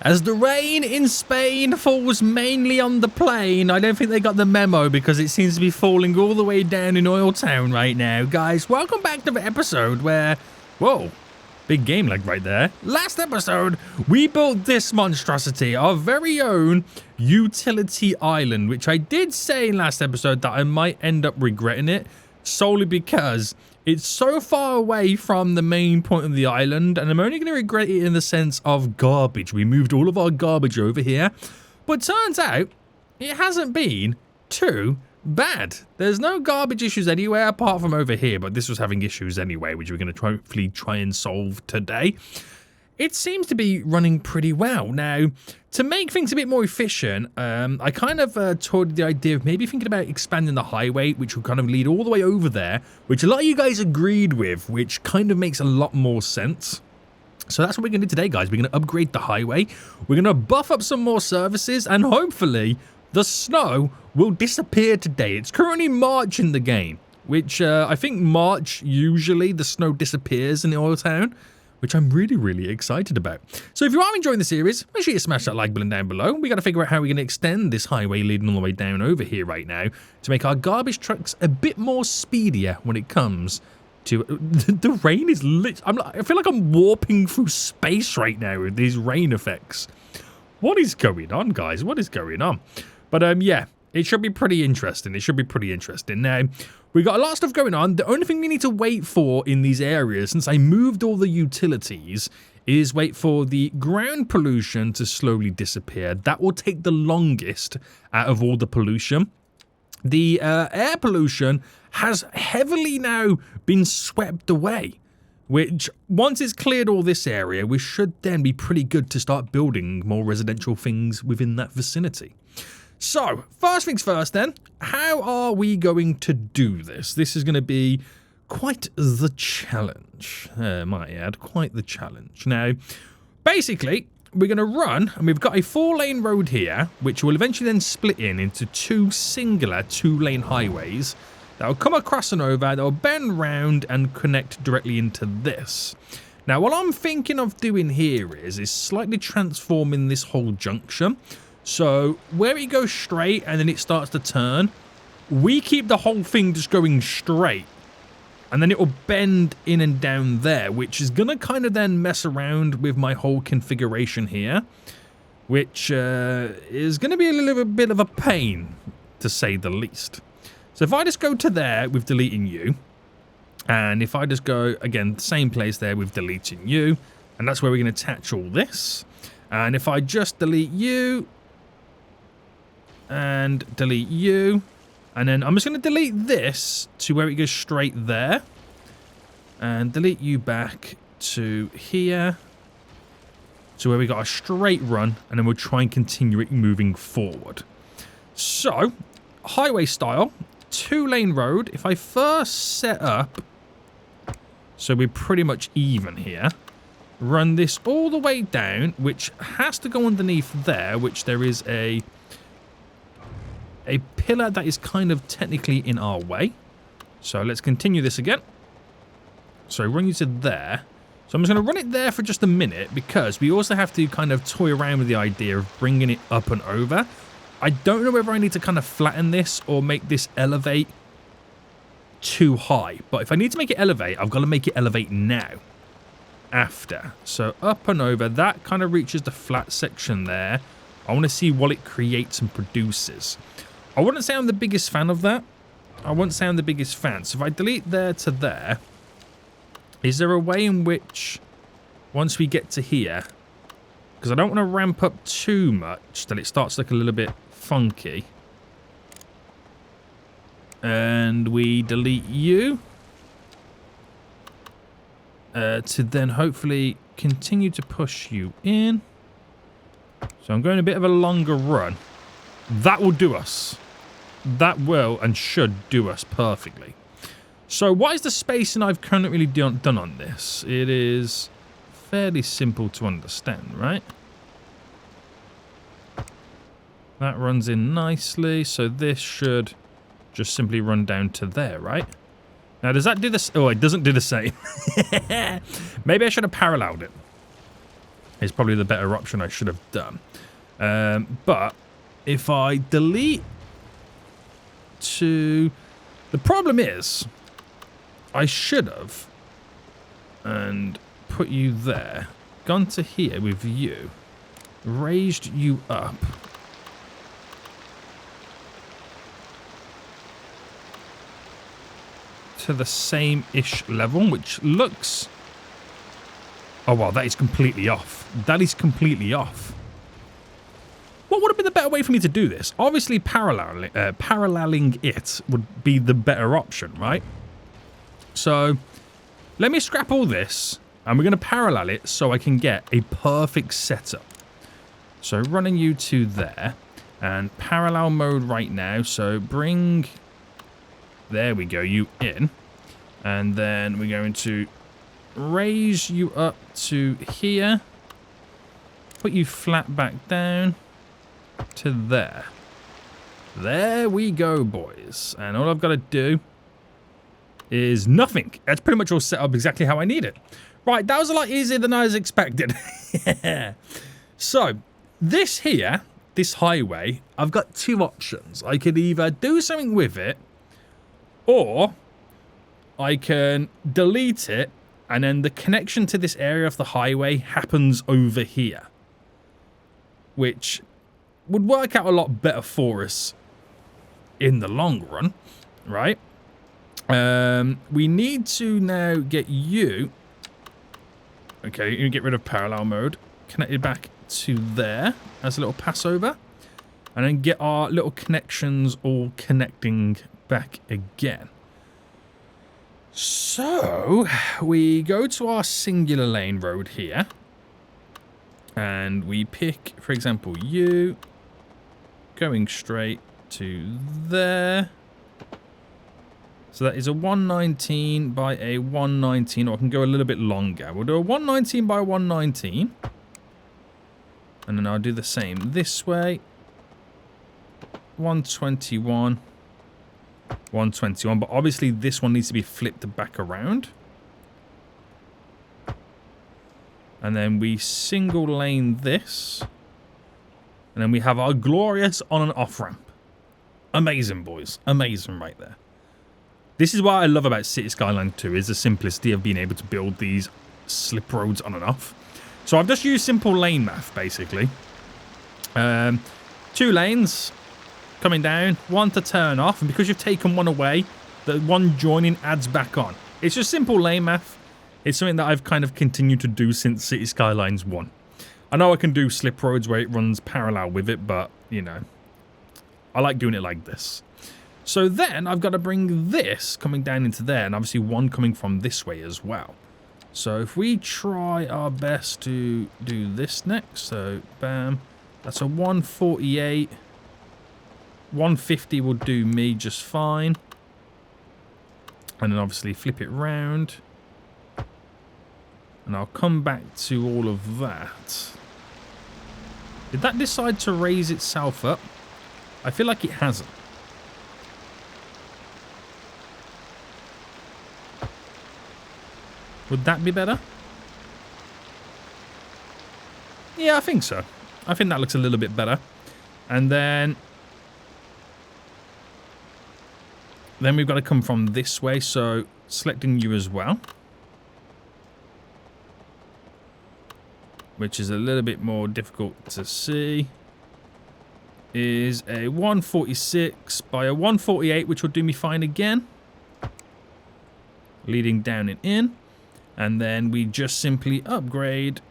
As the rain in Spain falls mainly on the plain, I don't think they got the memo because it seems to be falling all the way down in OilTown right now. Guys, welcome back to the episode where... Whoa, big game lag right there. Last episode, we built this monstrosity, our very own utility island, which I did say in last episode that I might end up regretting it, solely because it's so far away from the main point of the island, and I'm only going to regret it in the sense of garbage. We moved all of our garbage over here, but turns out it hasn't been too bad. There's no garbage issues anywhere apart from over here, but this was having issues anyway, which we're going to hopefully try and solve today. It seems to be running pretty well. Now, to make things a bit more efficient, I kind of toured the idea of maybe thinking about expanding the highway, which will kind of lead all the way over there, which a lot of you guys agreed with, which kind of makes a lot more sense. So that's what we're going to do today, guys. We're going to upgrade the highway. We're going to buff up some more services, and hopefully the snow will disappear today. It's currently March in the game, which I think March, usually the snow disappears in OilTown, which I'm really excited about. So if you are enjoying the series, make sure you smash that like button down below. We got to figure out how we're going to extend this highway leading all the way down over here right now to make our garbage trucks a bit more speedier when it comes to... The rain is lit. I feel like I'm warping through space right now with these rain effects. What is going on, guys? What is going on? But yeah, it should be pretty interesting. It should be pretty interesting. Now, we got a lot of stuff going on. The only thing we need to wait for in these areas, since I moved all the utilities, is wait for the ground pollution to slowly disappear. That will take the longest out of all the pollution. The air pollution has heavily now been swept away, which once it's cleared all this area, we should then be pretty good to start building more residential things within that vicinity. So, first things first then, how are we going to do this? This is going to be quite the challenge, might I add, quite the challenge. Now, basically, we're going to run, and we've got a 4-lane road here, which will eventually then split into two singular 2-lane highways that will come across and over, that will bend round and connect directly into this. Now, what I'm thinking of doing here is slightly transforming this whole junction. So, where it goes straight and then it starts to turn, we keep the whole thing just going straight. And then it will bend in and down there, which is going to kind of then mess around with my whole configuration here. Which is going to be a little bit of a pain, to say the least. So, if I just go to there with deleting you, and if I just go, again, same place there with deleting you, and that's where we're going to attach all this. And if I just delete you, and delete you, and then I'm just going to delete this to where it goes straight there, and delete you back to here, to where we got a straight run, and then we'll try and continue it moving forward. So, highway style, 2-lane road. If I first set up, so we're pretty much even here, run this all the way down, which has to go underneath there, which there is a pillar that is kind of technically in our way. So let's continue this again. So run you to there. So I'm just going to run it there for just a minute, because we also have to kind of toy around with the idea of bringing it up and over. I don't know whether I need to kind of flatten this or make this elevate too high. But if I need to make it elevate, I've got to make it elevate now. After. So up and over, that kind of reaches the flat section there. I want to see what it creates and produces. I wouldn't say I'm the biggest fan of that. I wouldn't say I'm the biggest fan. So if I delete there to there, is there a way in which, once we get to here, because I don't want to ramp up too much that it starts to look a little bit funky, and we delete you, to then hopefully continue to push you in. So I'm going a bit of a longer run. That will do us. That will and should do us perfectly. So what is the spacing I've currently done on this? It is fairly simple to understand, right? That runs in nicely. So this should just simply run down to there, right? Now, does that do this? Oh, it doesn't do the same. Maybe I should have paralleled it. is probably the better option I should have done. But if I delete to... The problem is, I should have, and put you there, gone to here with you, raised you up. To the same-ish level, which looks... Oh, wow, that is completely off. That is completely off. What would have been the better way for me to do this? Obviously, paralleling it would be the better option, right? So, let me scrap all this, and we're going to parallel it so I can get a perfect setup. So, running you to there, and parallel mode right now. So, bring... There we go, you in. And then we're going to raise you up to here. Put you flat back down to there. There we go, boys. And all I've got to do is nothing. That's pretty much all set up exactly how I need it. Right, that was a lot easier than I was expected. Yeah. So, this here, this highway, I've got two options. I could either do something with it, or I can delete it, and then the connection to this area of the highway happens over here, which would work out a lot better for us in the long run, right? We need to now get you... Okay, you get rid of parallel mode, connected back to there as a little passover, and then get our little connections all connecting back again. So we go to our singular lane road here, and we pick, for example, you going straight to there. So that is a 119 by a 119, or I can go a little bit longer. We'll do a 119 by 119, and then I'll do the same this way. 121. 121, but obviously this one needs to be flipped back around. And then we single lane this. And then we have our glorious on and off ramp. Amazing, boys. Amazing right there. This is what I love about City Skylines 2, is the simplicity of being able to build these slip roads on and off. So I've just used simple lane math, basically. 2 lanes coming down, 1 to turn off, and because you've taken one away, the one joining adds back on. It's just simple lane math. It's something that I've kind of continued to do since City Skylines 1. I know I can do slip roads where it runs parallel with it, but, you know, I like doing it like this. So then I've got to bring this coming down into there, and obviously one coming from this way as well. So if we try our best to do this next, so bam, that's a 148. 150 will do me just fine. And then obviously flip it round. And I'll come back to all of that. Did that decide to raise itself up? I feel like it hasn't. Would that be better? Yeah, I think so. I think that looks a little bit better. And then we've got to come from this way, so selecting you as well. Which is a little bit more difficult to see. Is a 146 by a 148, which will do me fine again. Leading down and in. And then we just simply upgrade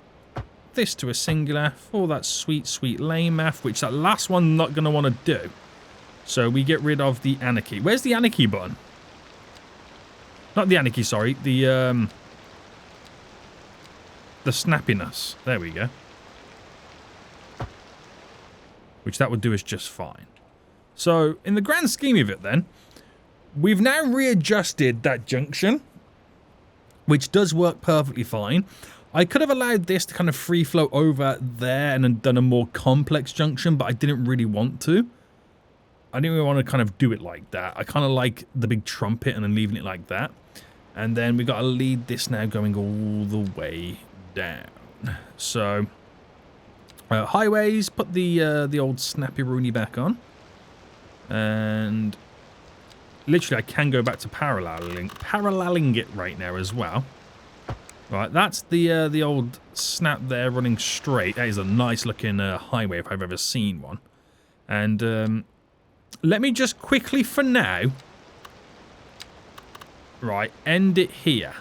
this to a singular for that sweet, sweet lane math, which that last one not going to want to do. So we get rid of the anarchy. Where's the anarchy button? Not the anarchy, sorry. The snappiness. There we go. Which that would do us just fine. So, in the grand scheme of it then, we've now readjusted that junction, which does work perfectly fine. I could have allowed this to kind of free flow over there and then done a more complex junction, but I didn't really want to. I didn't really want to kind of do it like that. I kind of like the big trumpet and then leaving it like that. And then we got to lead this now going all the way down. So Highways, put the old snappy rooney back on. And literally I can go back to paralleling it right now as well. Right, that's the old snap there running straight. That is a nice looking highway if I've ever seen one. And let me just quickly for now, right, end it here.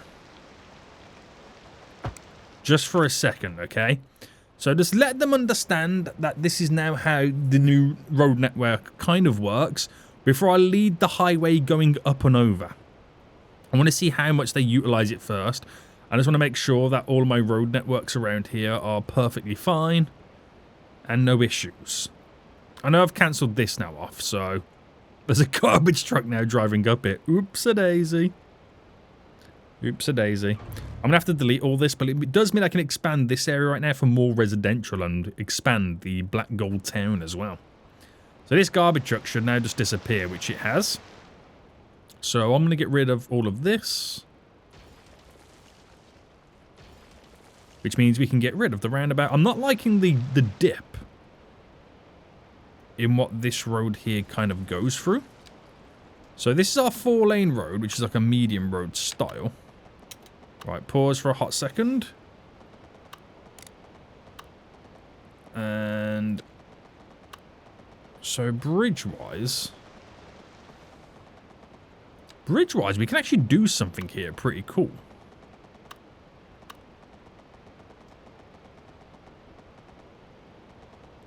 Just for a second, okay? So just let them understand that this is now how the new road network kind of works before I lead the highway going up and over. I want to see how much they utilize it first. I just want to make sure that all my road networks around here are perfectly fine and no issues. I know I've cancelled this now off, so there's a garbage truck now driving up it. Oops-a-daisy. Oops-a-daisy. I'm going to have to delete all this, but it does mean I can expand this area right now for more residential and expand the Black Gold Town as well. So this garbage truck should now just disappear, which it has. So I'm going to get rid of all of this. Which means we can get rid of the roundabout. I'm not liking the dip in what this road here kind of goes through. So this is our 4-lane road, which is like a medium road style. Right, pause for a hot second. And so bridge-wise, we can actually do something here pretty cool.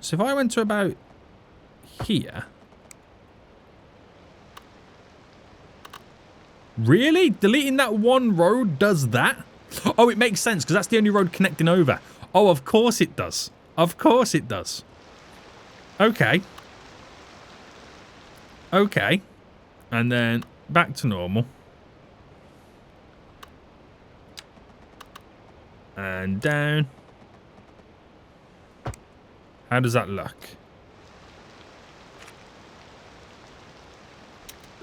So if I went to about here. Really? Deleting that one road does that? Oh, it makes sense because that's the only road connecting over. Oh, of course it does. Of course it does. Okay. Okay. And then back to normal. And down. How does that look?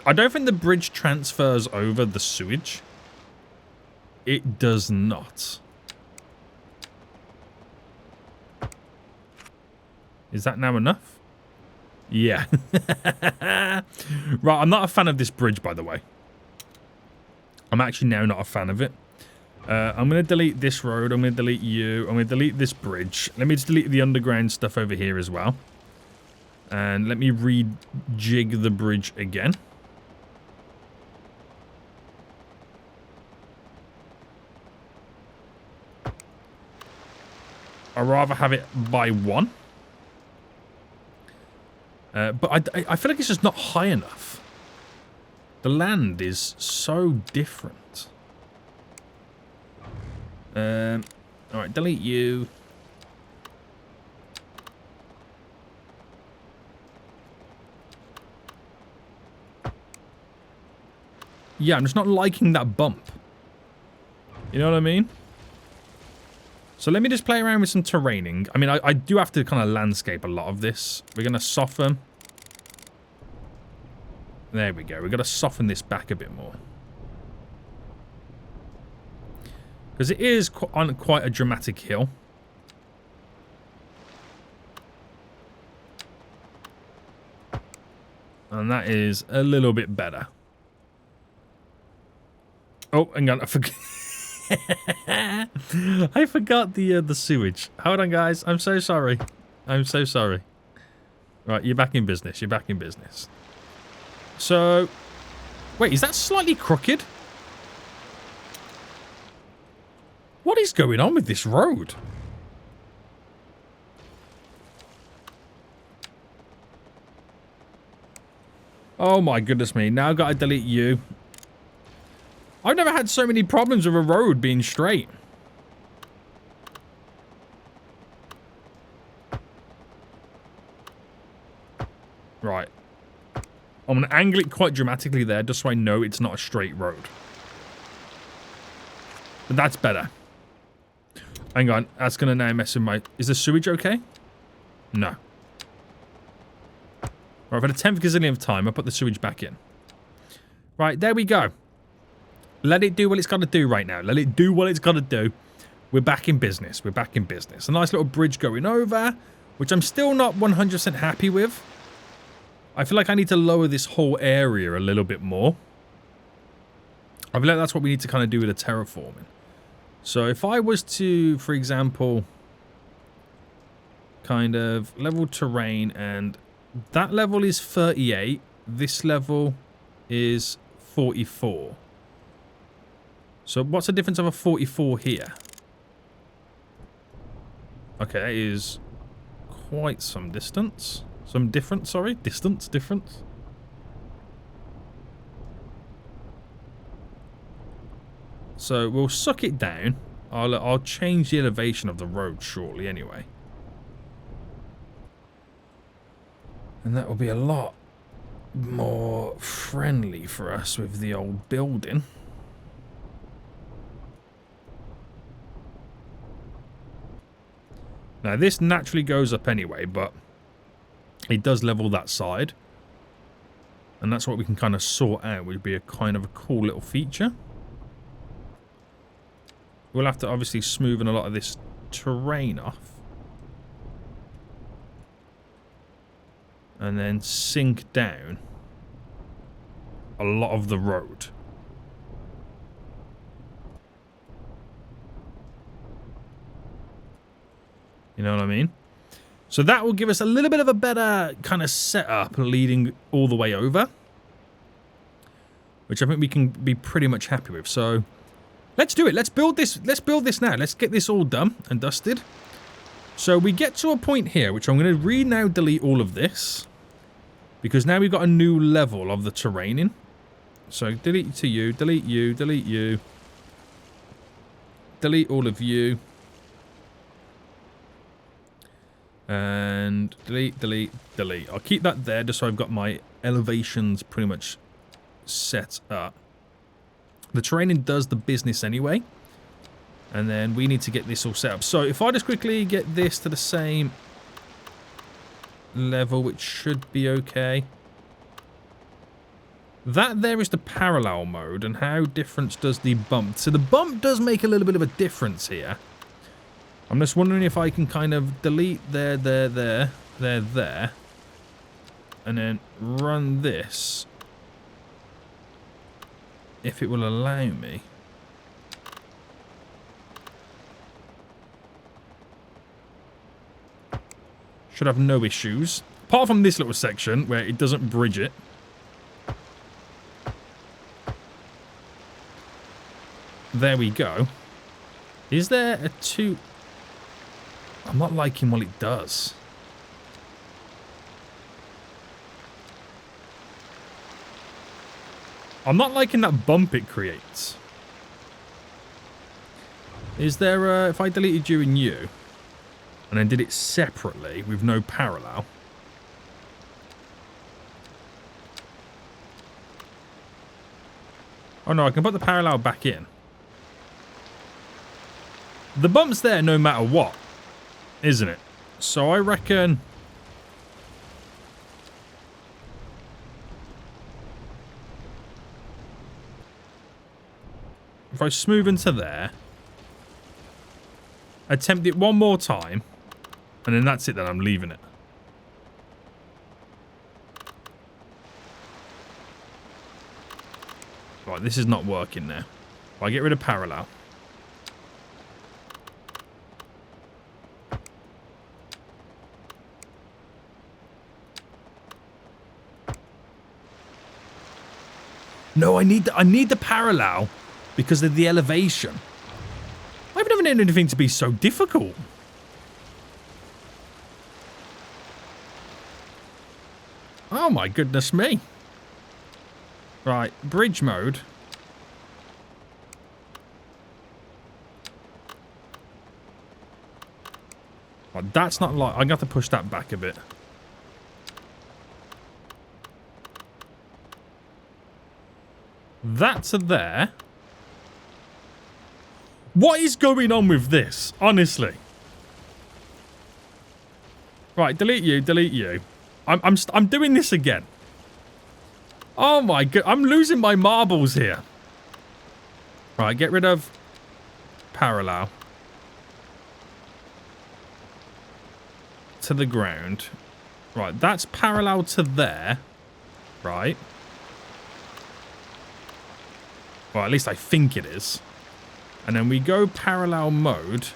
I don't think the bridge transfers over the sewage. It does not. Is that now enough? Yeah. Right, I'm not a fan of this bridge, by the way. I'm actually now not a fan of it. I'm going to delete this road. I'm going to delete you. I'm going to delete this bridge. Let me just delete the underground stuff over here as well. And let me rejig the bridge again. I'd rather have it by one. But I feel like it's just not high enough. The land is so different. Alright, delete you. Yeah, I'm just not liking that bump. You know what I mean? So let me just play around with some terraining. I mean, I do have to kind of landscape a lot of this. We're going to soften. There we go. We've got to soften this back a bit more. Because it is on quite a dramatic hill. And that is a little bit better. Oh, hang on. I forgot. I forgot the sewage. Hold on, guys. I'm so sorry. I'm so sorry. Right, you're back in business. You're back in business. So, wait, is that slightly crooked? What is going on with this road? Oh my goodness me. Now I've got to delete you. I've never had so many problems with a road being straight. Right. I'm going to angle it quite dramatically there just so I know it's not a straight road. But that's better. Hang on. That's going to now mess with my... Is the sewage okay? No. Right, for the 10th gazillion of time, I'll put the sewage back in. Right, there we go. Let it do what it's got to do right now. Let it do what it's got to do. we're back in business. We're back in business. A nice little bridge going over, which I'm still not 100% happy with. I feel like I need to lower this whole area a little bit more. I feel like that's what we need to kind of do with the terraforming. So if I was to, for example, kind of level terrain, and that level is 38, this level is 44. So what's the difference of a 44 here? Okay, that is quite some distance. Some difference, sorry. Distance difference. So we'll suck it down. I'll change the elevation of the road shortly anyway. And that will be a lot more friendly for us with the old building. Now this naturally goes up anyway, but it does level that side. And that's what we can kind of sort out, would be a kind of a cool little feature. We'll have to obviously smoothen a lot of this terrain off. And then sink down a lot of the road. You know what I mean? So that will give us a little bit of a better kind of setup leading all the way over. Which I think we can be pretty much happy with. So let's do it. Let's build this. Let's build this now. Let's get this all done and dusted. So we get to a point here, which I'm going to now delete all of this. Because now we've got a new level of the terrain. So delete to you, delete you, delete you. Delete all of you. And delete, delete, delete. I'll keep that there just so I've got my elevations pretty much set up. The terrain does the business anyway. And then we need to get this all set up. So if I just quickly get this to the same level, which should be okay. That there is the parallel mode, and how different does the bump? So the bump does make a little bit of a difference here. I'm just wondering if I can kind of delete there, and then run this, if it will allow me. Should have no issues. Apart from this little section where it doesn't bridge it. There we go. Is there a two... I'm not liking what it does. I'm not liking that bump it creates. Is there a... If I deleted you and you, and then did it separately with no parallel. Oh no, I can put the parallel back in. The bump's there no matter what, isn't it? So I reckon... if I smooth into there, attempt it one more time, and then that's it, then I'm leaving it. Right, this is not working now. If I get rid of parallel. No, I need the parallel because of the elevation. I've never known anything to be so difficult. Oh my goodness me. Right, bridge mode. Oh, that's not like... I'm going to have to push that back a bit. That's a there. What is going on with this? Honestly. Right, delete you, delete you. I'm doing this again. Oh my god, I'm losing my marbles here. Right, get rid of parallel. to the ground. Right, that's parallel to there. Right. Well, at least I think it is. And then we go parallel mode.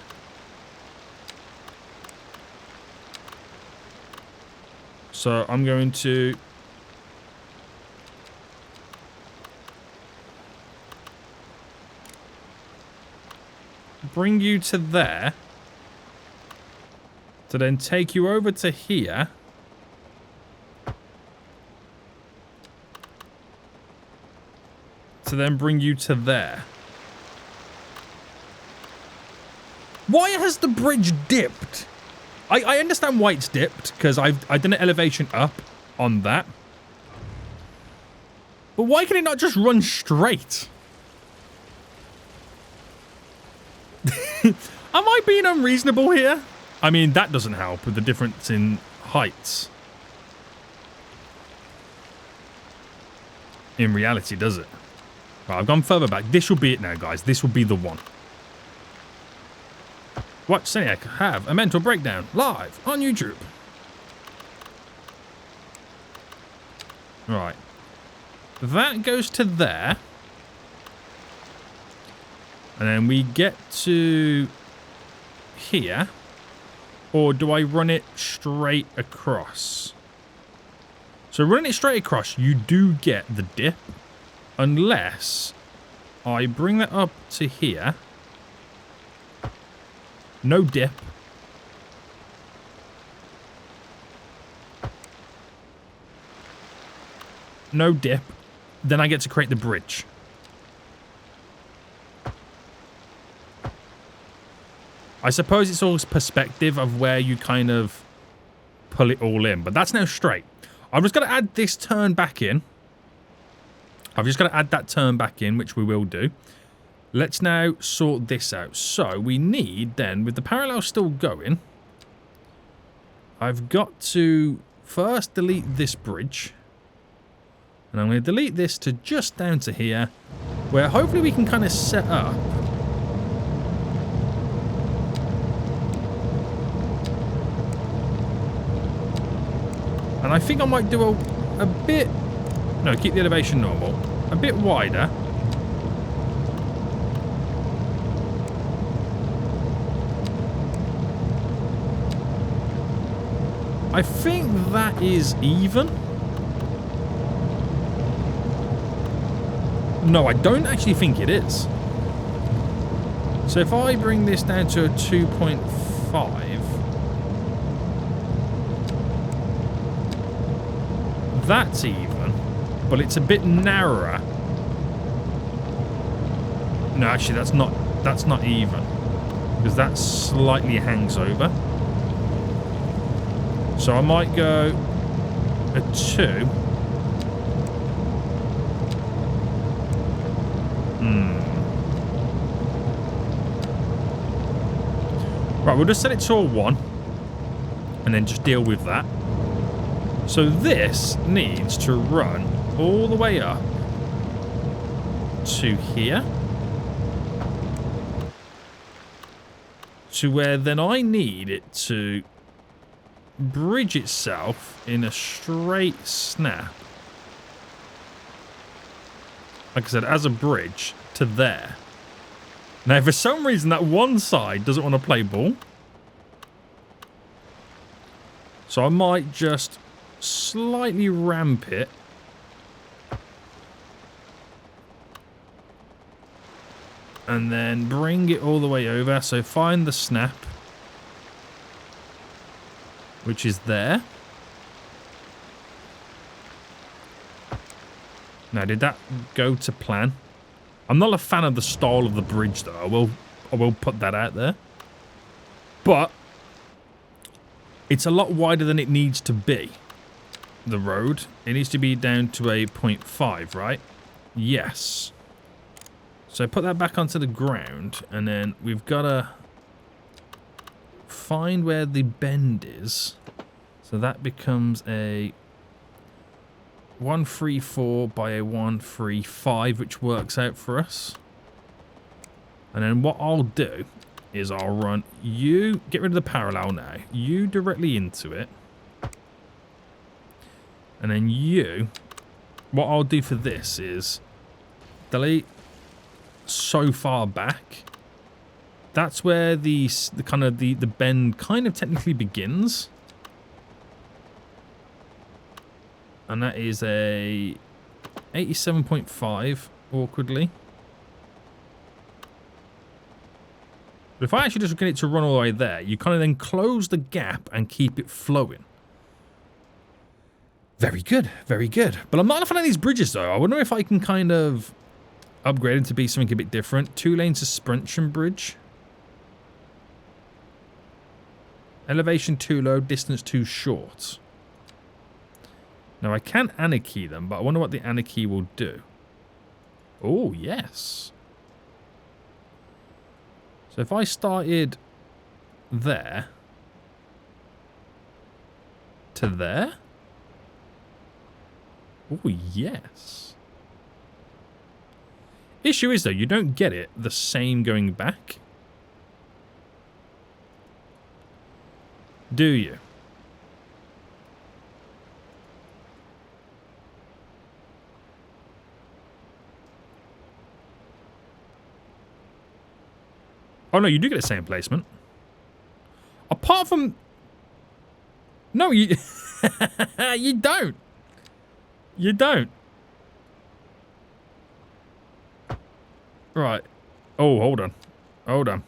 So I'm going to... bring you to there. To then take you over to here. To then bring you to there. Why has the bridge dipped? I understand why it's dipped, because I've done an elevation up on that. But why can it not just run straight? Am I being unreasonable here? I mean, that doesn't help with the difference in heights. In reality, does it? Right, I've gone further back. This will be it now, guys. This will be the one. Watch Seniac have a mental breakdown live on YouTube. Right. That goes to there. And then we get to here. Or do I run it straight across? So running it straight across, you do get the dip. Unless I bring that up to here. No dip. No dip. Then I get to create the bridge. I suppose it's all perspective of where you kind of pull it all in. But that's now straight. I'm just going to add this turn back in. I've just got to add that turn back in, which we will do. Let's now sort this out. So we need then, with the parallel still going, I've got to first delete this bridge. And I'm going to delete this to just down to here, where hopefully we can kind of set up. And I think I might do a bit... No, keep the elevation normal. A bit wider. I think that is even. No, I don't actually think it is. So if I bring this down to a 2.5... That's even, but it's a bit narrower. No, actually, that's not even, because that slightly hangs over. So I might go a 2. Right, we'll just set it to a 1, and then just deal with that. So this needs to run all the way up to here. To where then I need it to bridge itself in a straight snap. Like I said, as a bridge to there. Now, for some reason, that one side doesn't want to play ball. So I might just... slightly ramp it. And then bring it all the way over. So find the snap. Which is there. Now, did that go to plan? I'm not a fan of the style of the bridge, though. I will put that out there. But it's a lot wider than it needs to be. The road, it needs to be down to a 0.5, right? Yes. So put that back onto the ground, and then we've got to find where the bend is. So that becomes a 134 by a 135, which works out for us. And then what I'll do is I'll run you, get rid of the parallel now, you directly into it. And then you, what I'll do for this is delete so far back. That's where the kind of the bend kind of technically begins. And that is a 87.5 awkwardly. But if I actually just get it to run all the way there, you kind of then close the gap and keep it flowing. Very good, very good. But I'm not a fan of these bridges though. I wonder if I can kind of upgrade it to be something a bit different. 2-lane suspension bridge. Elevation too low, distance too short. Now I can anarchy them, but I wonder what the anarchy will do. Oh, yes. So if I started there to there. Oh, yes. Issue is, though, you don't get it the same going back. Do you? Oh, no, you do get the same placement. Apart from... No, you... you don't. You don't. Right. Oh, hold on. Hold on.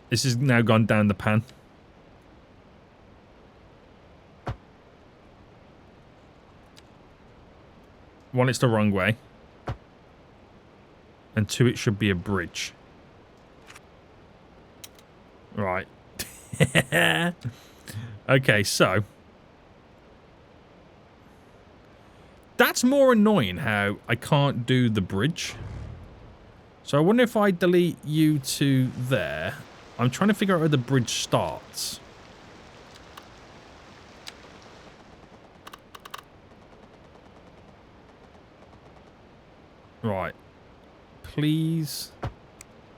This has now gone down the pan. One, it's the wrong way. And two, it should be a bridge. Right. Okay, so. That's more annoying how I can't do the bridge. So I wonder if I delete you to there. I'm trying to figure out where the bridge starts. Right. Please.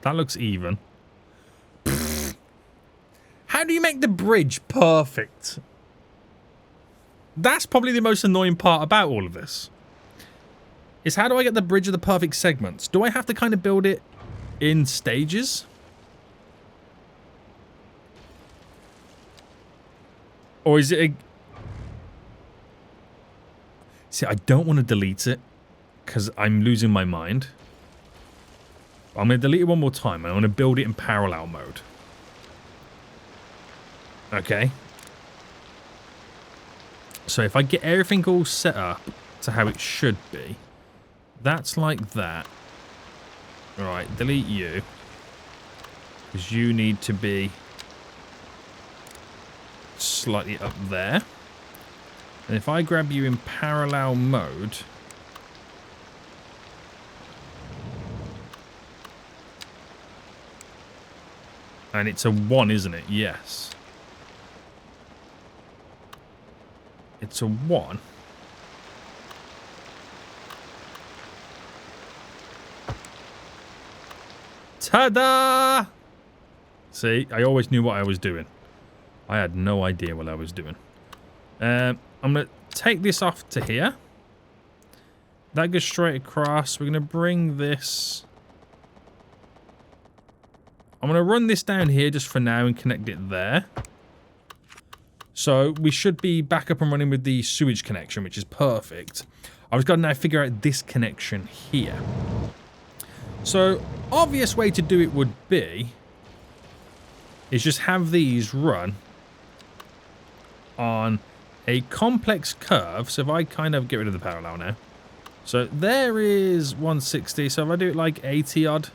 That looks even. How do you make the bridge perfect? That's probably the most annoying part about all of this. Is how do I get the bridge of the perfect segments? Do I have to kind of build it in stages? Or is it a... See, I don't want to delete it because I'm losing my mind. I'm going to delete it one more time and I'm going to build it in parallel mode. Okay. So if I get everything all set up to how it should be, that's like that. Alright, delete you. Because you need to be slightly up there. And if I grab you in parallel mode... And it's a 1, isn't it? Yes. It's a 1. Ta-da! See, I always knew what I was doing. I had no idea what I was doing. I'm going to take this off to here. That goes straight across. We're going to bring this... I'm going to run this down here just for now and connect it there. So we should be back up and running with the sewage connection, which is perfect. I've got to now figure out this connection here. So, obvious way to do it would be is just have these run on a complex curve. So if I kind of get rid of the parallel now. So there is 160. So if I do it like 80 odd.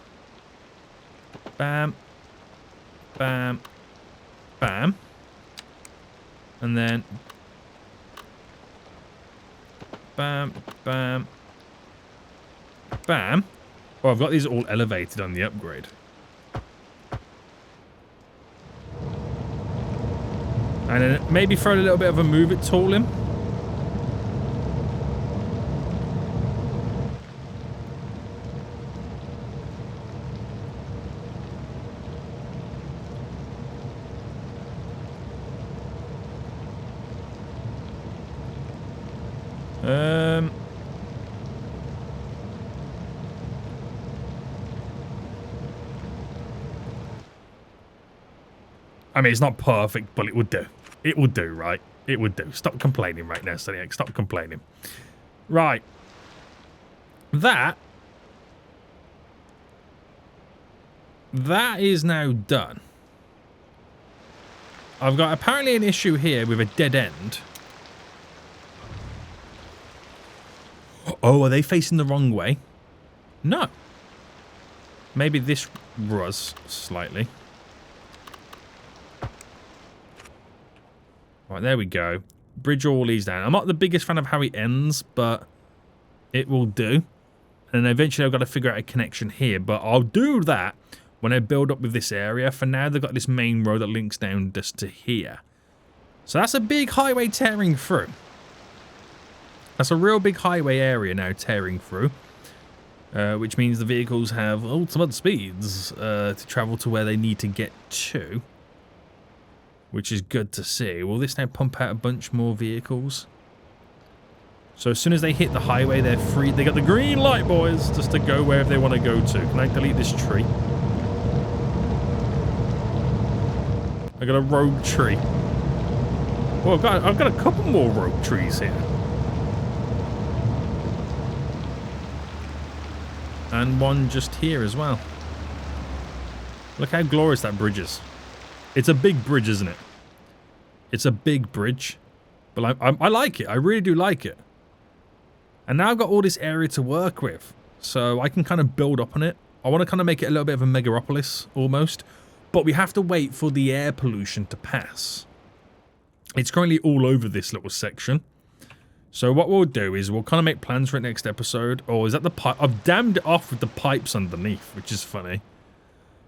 Bam. Bam. Bam. And then bam, bam, bam. Oh, I've got these all elevated on the upgrade. And then maybe throw a little bit of a move it tool in. I mean, it's not perfect, but it would do. It would do, right? It would do. Stop complaining right now, Sonny. Stop complaining. Right. That is now done. I've got apparently an issue here with a dead end. Oh, are they facing the wrong way? No. Maybe this was slightly. Right, there we go. Bridge all these down. I'm not the biggest fan of how it ends, but it will do. And eventually I've got to figure out a connection here, but I'll do that when I build up with this area. For now, they've got this main road that links down just to here. So that's a big highway tearing through. That's a real big highway area now tearing through. Which means the vehicles have ultimate speeds to travel to where they need to get to. Which is good to see. Will this now pump out a bunch more vehicles? So as soon as they hit the highway, they're free. They got the green light, boys, just to go wherever they want to go to. Can I delete this tree? I got a rogue tree. Well, I've got a couple more rogue trees here. And one just here as well. Look how glorious that bridge is. It's a big bridge, isn't it? It's a big bridge. But I like it. I really do like it. And now I've got all this area to work with. So I can kind of build up on it. I want to kind of make it a little bit of a megaropolis, almost. But we have to wait for the air pollution to pass. It's currently all over this little section. So what we'll do is we'll kind of make plans for it next episode. Or is that the pipe? I've dammed it off with the pipes underneath, which is funny.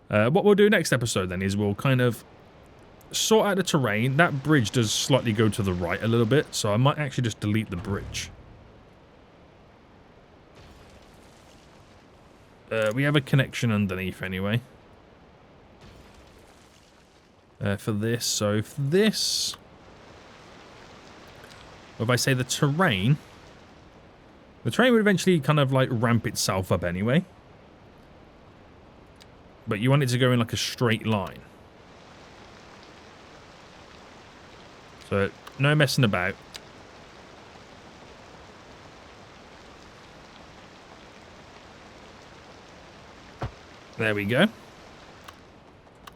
What we'll do next episode then is we'll kind of sort out the terrain. That bridge does slightly go to the right a little bit, so I might actually just delete the bridge. We have a connection underneath anyway. For this, so for this... If I say the terrain would eventually kind of like ramp itself up anyway. But you want it to go in like a straight line. So, no messing about. There we go.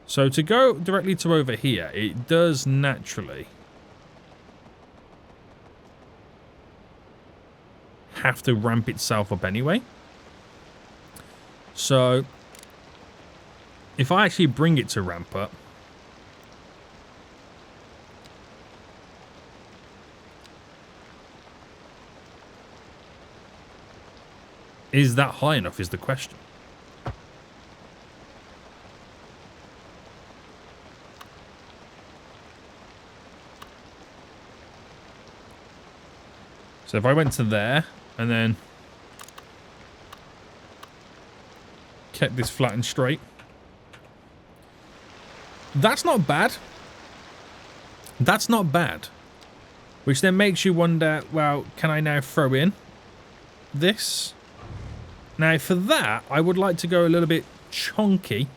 So to go directly to over here, it does naturally have to ramp itself up anyway. So if I actually bring it to ramp up, is that high enough is the question. So if I went to there and then kept this flat and straight, that's not bad. That's not bad. Which then makes you wonder, well, can I now throw in this? Now for that, I would like to go a little bit chunky.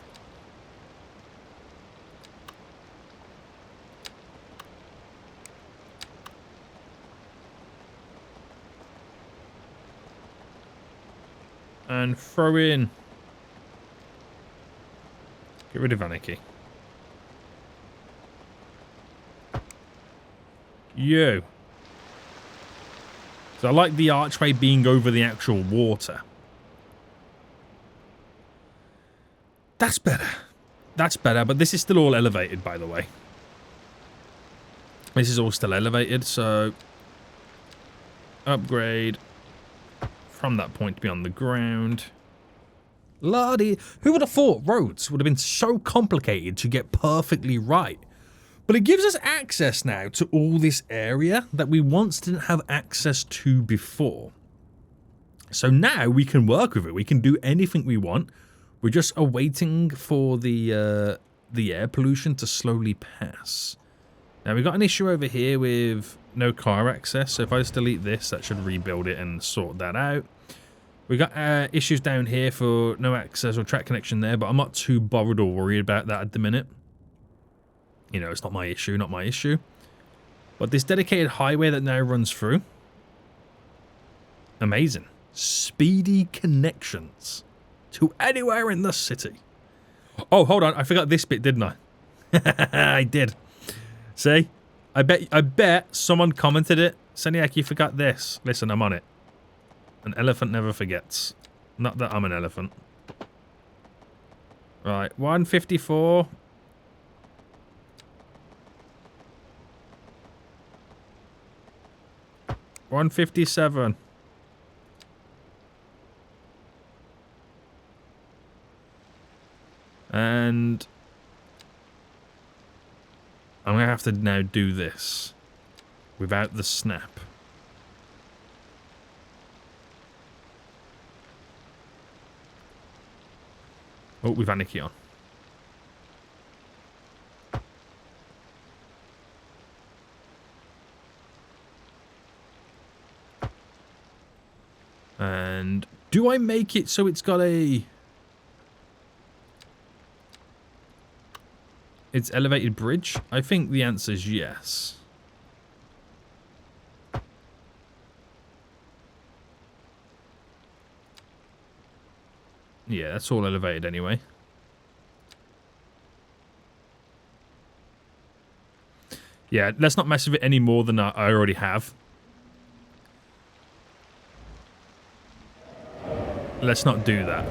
And throw in. Get rid of Anarchy. You. So I like the archway being over the actual water. That's better. That's better, but this is still all elevated, by the way. This is all still elevated, so upgrade from that point to be on the ground. Lordy, who would have thought roads would have been so complicated to get perfectly right? But it gives us access now to all this area that we once didn't have access to before. So now we can work with it. We can do anything we want. We're just awaiting for the air pollution to slowly pass. Now we've got an issue over here with no car access. So if I just delete this, that should rebuild it and sort that out. We got issues down here for no access or track connection there, but I'm not too bothered or worried about that at the minute. You know, it's not my issue, not my issue. But this dedicated highway that now runs through, amazing. Speedy connections to anywhere in the city. Oh, hold on, I forgot this bit, didn't I? I did. See? I bet someone commented it. Seniac, you forgot this. Listen, I'm on it. An elephant never forgets. Not that I'm an elephant. Right, 154. $157. And I'm going to have to now do this without the snap. Oh, we've had Nikki on. And do I make it so it's got a... It's elevated bridge? I think the answer is yes. Yeah, that's all elevated anyway. Yeah, let's not mess with it any more than I already have. Let's not do that.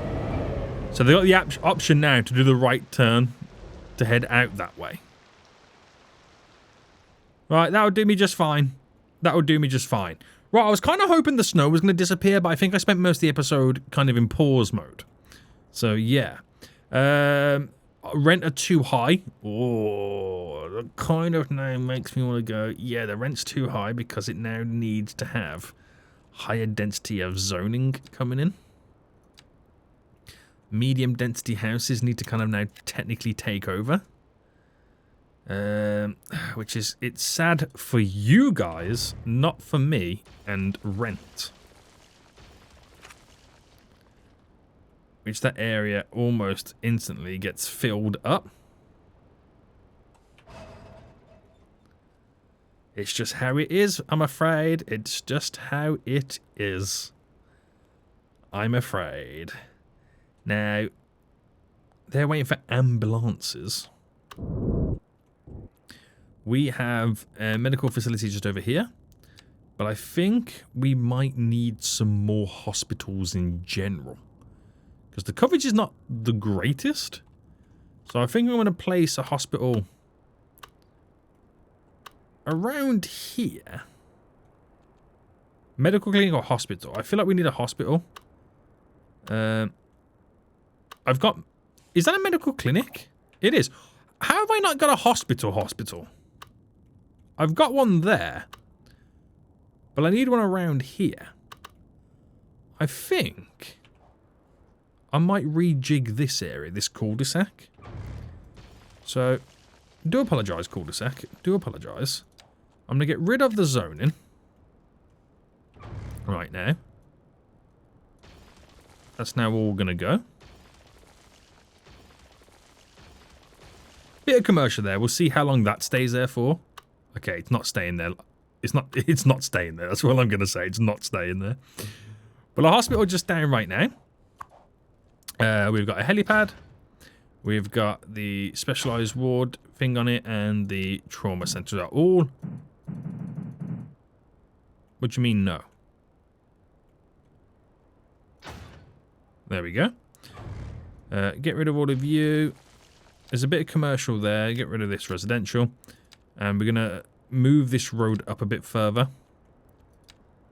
So they've got the option now to do the right turn to head out that way. Right, that would do me just fine. That would do me just fine. Right, I was kind of hoping the snow was going to disappear, but I think I spent most of the episode kind of in pause mode. So, yeah. Rent are too high. Oh, that kind of now makes me want to go, yeah, the rent's too high because it now needs to have higher density of zoning coming in. Medium density houses need to kind of now technically take over. Which is, it's sad for you guys, not for me and rent. Which that area almost instantly gets filled up. It's just how it is, I'm afraid. It's just how it is. I'm afraid. Now, they're waiting for ambulances. We have a medical facility just over here. But I think we might need some more hospitals in general. Because the coverage is not the greatest. So I think I'm going to place a hospital around here. Medical clinic or hospital? I feel like we need a hospital. I've got... Is that a medical clinic? It is. How have I not got a hospital? I've got one there. But I need one around here. I think I might rejig this area, this cul-de-sac. So, do apologise, cul-de-sac. Do apologise. I'm going to get rid of the zoning. Right now. That's now all going to go. Bit of commercial there. We'll see how long that stays there for. Okay, it's not staying there. It's not staying there. That's all I'm going to say. It's not staying there. But our hospital just down right now. We've got a helipad. We've got the specialised ward thing on it and the trauma centres are all. What do you mean no? There we go. Get rid of all of you. There's a bit of commercial there. Get rid of this residential. And we're going to move this road up a bit further.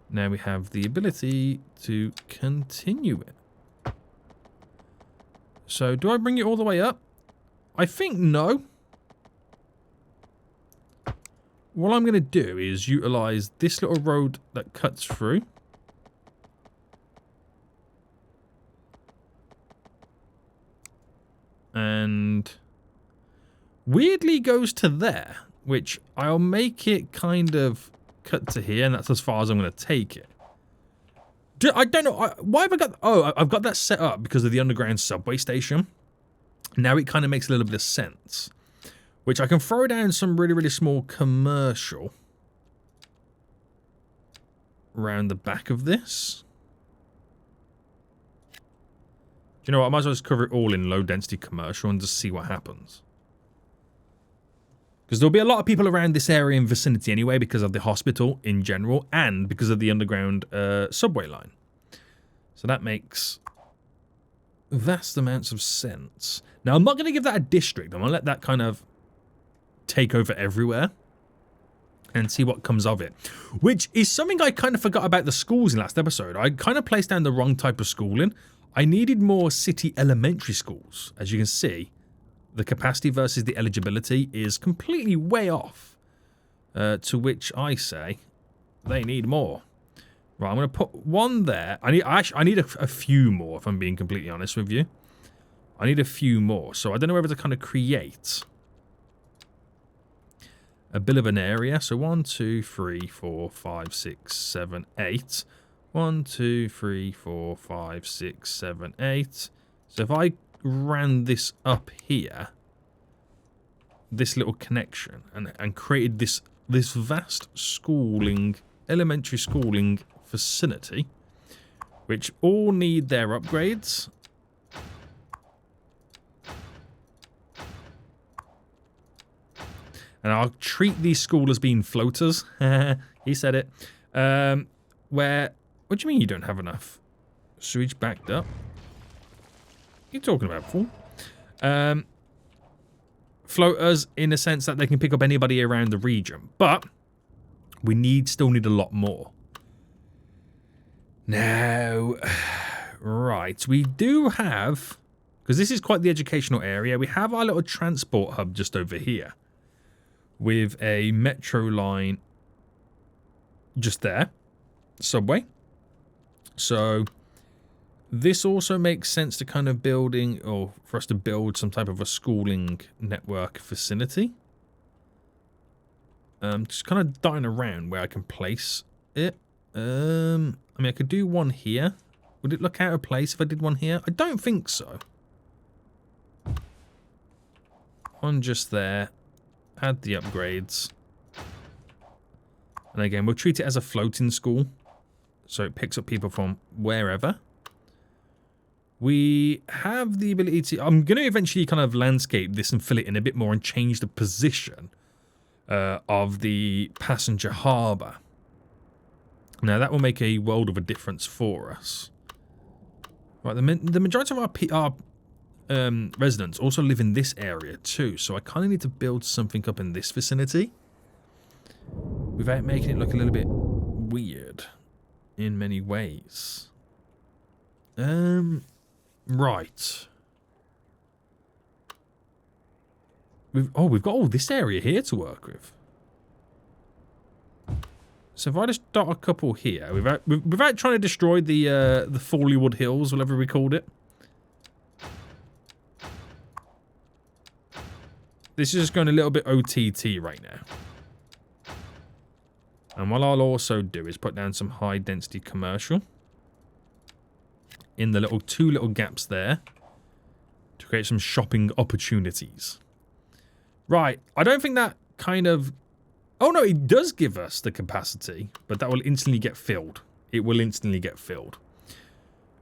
Now we have the ability to continue it. So, do I bring it all the way up? I think no. What I'm going to do is utilise this little road that cuts through. And weirdly goes to there, which I'll make it kind of cut to here, and that's as far as I'm going to take it. I don't know. Why have I got... Oh, I've got that set up because of the underground subway station. Now it kind of makes a little bit of sense. Which I can throw down some really, really small commercial around the back of this. Do you know what? I might as well just cover it all in low-density commercial and just see what happens. Because there'll be a lot of people around this area and vicinity anyway because of the hospital in general and because of the underground subway line. So that makes vast amounts of sense. Now, I'm not going to give that a district. I'm going to let that kind of take over everywhere and see what comes of it. Which is something I kind of forgot about the schools in last episode. I kind of placed down the wrong type of schooling. I needed more city elementary schools. As you can see, the capacity versus the eligibility is completely way off. To which I say, they need more. Right, I'm going to put one there. I need a few more, if I'm being completely honest with you. I need a few more. So I don't know whether to kind of create a bit of an area. So 1, 2, 3, 4, 5, 6, 7, 8. 1, 2, 3, 4, 5, 6, 7, 8. So if I ran this up here, this little connection, and created this vast schooling, elementary schooling vicinity, which all need their upgrades. And I'll treat these schools as being floaters. He said it. What do you mean you don't have enough? Sewage backed up? What are you talking about, fool? Floaters in a sense that they can pick up anybody around the region. But we still need a lot more. Now, right, we do have, because this is quite the educational area, we have our little transport hub just over here with a metro line just there, subway. So this also makes sense to kind of building, or for us to build some type of a schooling network vicinity. Just kind of dying around where I can place it. I mean, I could do one here. Would it look out of place if I did one here? I don't think so. One just there. Add the upgrades. And again, we'll treat it as a floating school. So it picks up people from wherever. We have the ability to... I'm going to eventually kind of landscape this and fill it in a bit more and change the position of the passenger harbour. Now, that will make a world of a difference for us. Right, the majority of our residents also live in this area too, so I kind of need to build something up in this vicinity without making it look a little bit weird in many ways. Right. We've got all this area here to work with. So if I just dot a couple here, without trying to destroy the Fawleywood Hills, whatever we called it. This is just going a little bit OTT right now. And what I'll also do is put down some high density commercial in the two little gaps there to create some shopping opportunities. Right, I don't think that kind of... Oh no, it does give us the capacity, but that will instantly get filled. It will instantly get filled.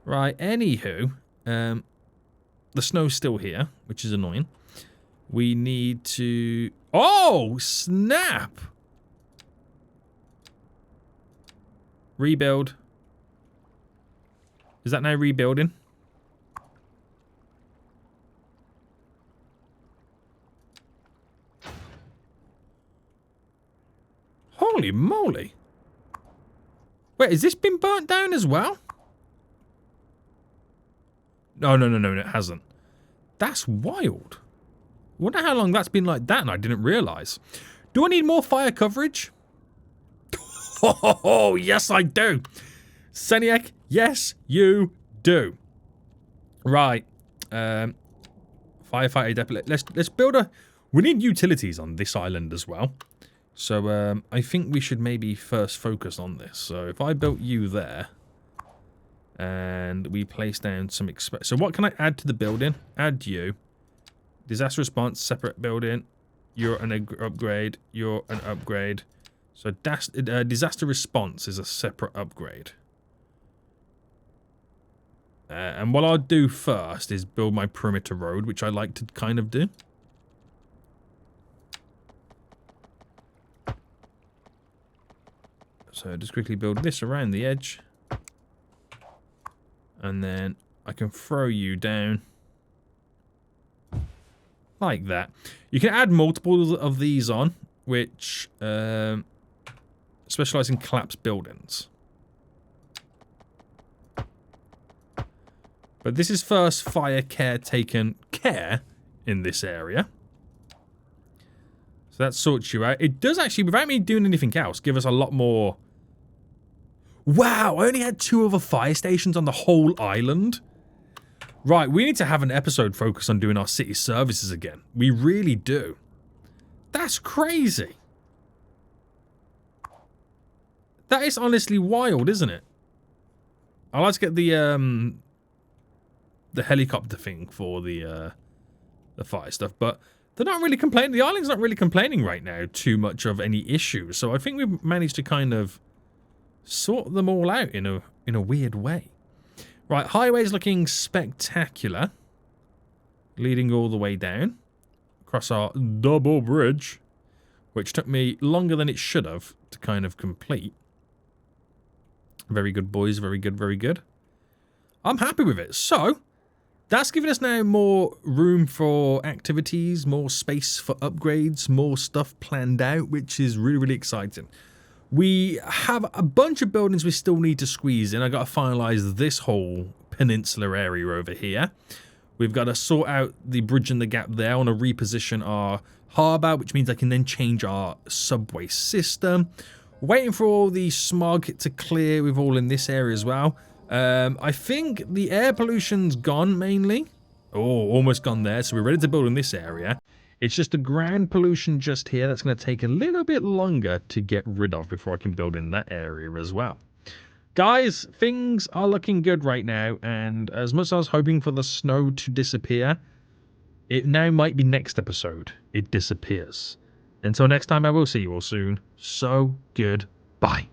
Right, anywho, the snow's still here, which is annoying. We need to... Oh, snap! Rebuild. Is that now rebuilding? Holy moly. Wait, has this been burnt down as well? No, it hasn't. That's wild. I wonder how long that's been like that and I didn't realise. Do I need more fire coverage? Oh, yes I do. Seniac, yes you do. Right. Firefighter depot. Let's build a... We need utilities on this island as well. So I think we should maybe first focus on this. So if I built you there, and we place down some... So what can I add to the building? Add you. Disaster response, separate building. You're an upgrade. You're an upgrade. So disaster response is a separate upgrade. And what I'll do first is build my perimeter road, which I like to kind of do. So just quickly build this around the edge. And then I can throw you down. Like that. You can add multiple of these on, which specialize in collapsed buildings. But this is first fire taken care in this area. So that sorts you out. It does actually, without me doing anything else, give us a lot more... Wow, I only had 2 other fire stations on the whole island. Right, we need to have an episode focused on doing our city services again. We really do. That's crazy. That is honestly wild, isn't it? I'd like to get the helicopter thing for the fire stuff, but they're not really complaining. The island's not really complaining right now too much of any issues, so I think we've managed to kind of sort them all out in a weird way. Right, highway's looking spectacular. Leading all the way down. Across our double bridge. Which took me longer than it should have to kind of complete. Very good, boys. Very good, very good. I'm happy with it. So, that's giving us now more room for activities, more space for upgrades, more stuff planned out, which is really, really exciting. We have a bunch of buildings we still need to squeeze in. I got to finalize this whole peninsula area over here. We've got to sort out the bridge and the gap there. I want to reposition our harbour, which means I can then change our subway system. Waiting for all the smog to clear with all in this area as well. I think the air pollution's gone mainly. Oh, almost gone there. So we're ready to build in this area. It's just the ground pollution just here that's going to take a little bit longer to get rid of before I can build in that area as well. Guys, things are looking good right now, and as much as I was hoping for the snow to disappear, it now might be next episode it disappears. Until next time, I will see you all soon. So, goodbye.